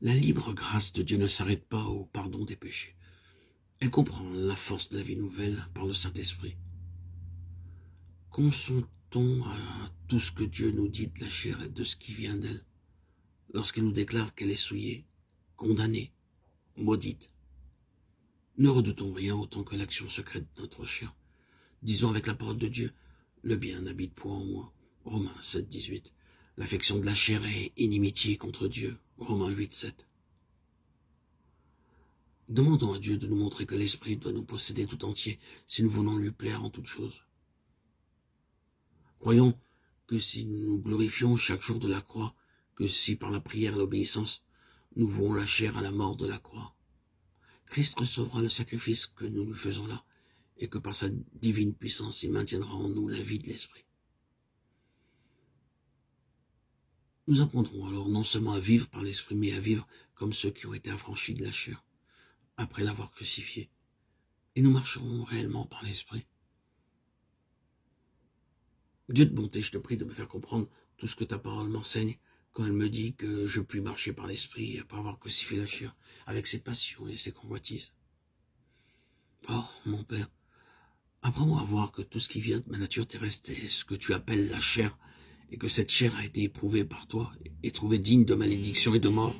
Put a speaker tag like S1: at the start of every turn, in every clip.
S1: La libre grâce de Dieu ne s'arrête pas au pardon des péchés. Elle comprend la force de la vie nouvelle par le Saint-Esprit. Consentons à tout ce que Dieu nous dit de la chair et de ce qui vient d'elle, lorsqu'elle nous déclare qu'elle est souillée, condamnée, maudite. Ne redoutons rien autant que l'action secrète de notre chair. Disons avec la parole de Dieu, le bien n'habite point en moi. Romains 7, 18. L'affection de la chair est inimitié contre Dieu. Romains 8, 7. Demandons à Dieu de nous montrer que l'Esprit doit nous posséder tout entier si nous voulons lui plaire en toutes choses. Croyons que si nous nous glorifions chaque jour de la croix, que si par la prière et l'obéissance, nous vouons la chair à la mort de la croix, Christ recevra le sacrifice que nous lui faisons là, et que par sa divine puissance, il maintiendra en nous la vie de l'Esprit. Nous apprendrons alors non seulement à vivre par l'Esprit, mais à vivre comme ceux qui ont été affranchis de la chair, après l'avoir crucifié, et nous marcherons réellement par l'Esprit. Dieu de bonté, je te prie de me faire comprendre tout ce que ta parole m'enseigne quand elle me dit que je puis marcher par l'Esprit après avoir crucifié la chair, avec ses passions et ses convoitises. Oh, mon Père, apprends-moi à voir que tout ce qui vient de ma nature terrestre est ce que tu appelles la chair, et que cette chair a été éprouvée par toi et trouvée digne de malédiction et de mort.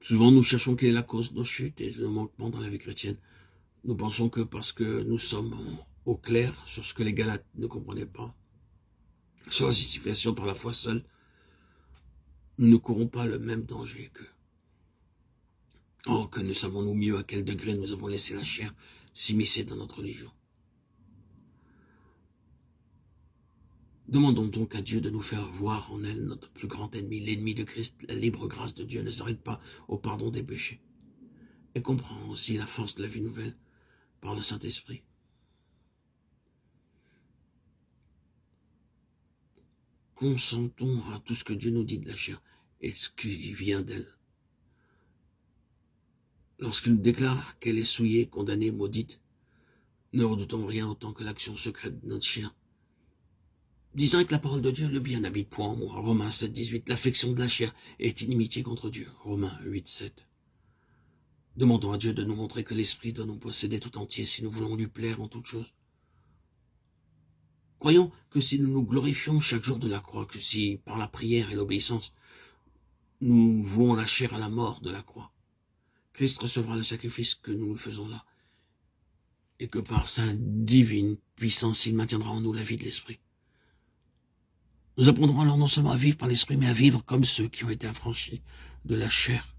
S1: Souvent, nous cherchons quelle est la cause de nos chutes et de nos manquements dans la vie chrétienne. Nous pensons que parce que nous sommes au clair sur ce que les Galates ne comprenaient pas, sur la justification par la foi seule, nous ne courons pas le même danger qu'eux. Oh, que ne savons-nous mieux à quel degré nous avons laissé la chair s'immiscer dans notre religion. Demandons donc à Dieu de nous faire voir en elle notre plus grand ennemi, l'ennemi de Christ. La libre grâce de Dieu ne s'arrête pas au pardon des péchés. Et comprend aussi la force de la vie nouvelle par le Saint-Esprit. Consentons à tout ce que Dieu nous dit de la chair et ce qui vient d'elle. Lorsqu'il nous déclare qu'elle est souillée, condamnée, maudite, ne redoutons rien autant que l'action secrète de notre chair. Disons avec la parole de Dieu, le bien n'habite point en moi. Romains 7, 18. L'affection de la chair est inimitié contre Dieu. Romains 8, 7. Demandons à Dieu de nous montrer que l'Esprit doit nous posséder tout entier si nous voulons lui plaire en toutes choses. Croyons que si nous nous glorifions chaque jour de la croix, que si par la prière et l'obéissance, nous vouons la chair à la mort de la croix, Christ recevra le sacrifice que nous nous faisons là, et que par sa divine puissance, il maintiendra en nous la vie de l'Esprit. Nous apprendrons alors non seulement à vivre par l'Esprit, mais à vivre comme ceux qui ont été affranchis de la chair.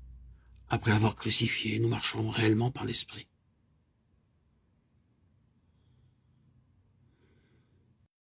S1: Après l'avoir crucifié, nous marcherons réellement par l'Esprit.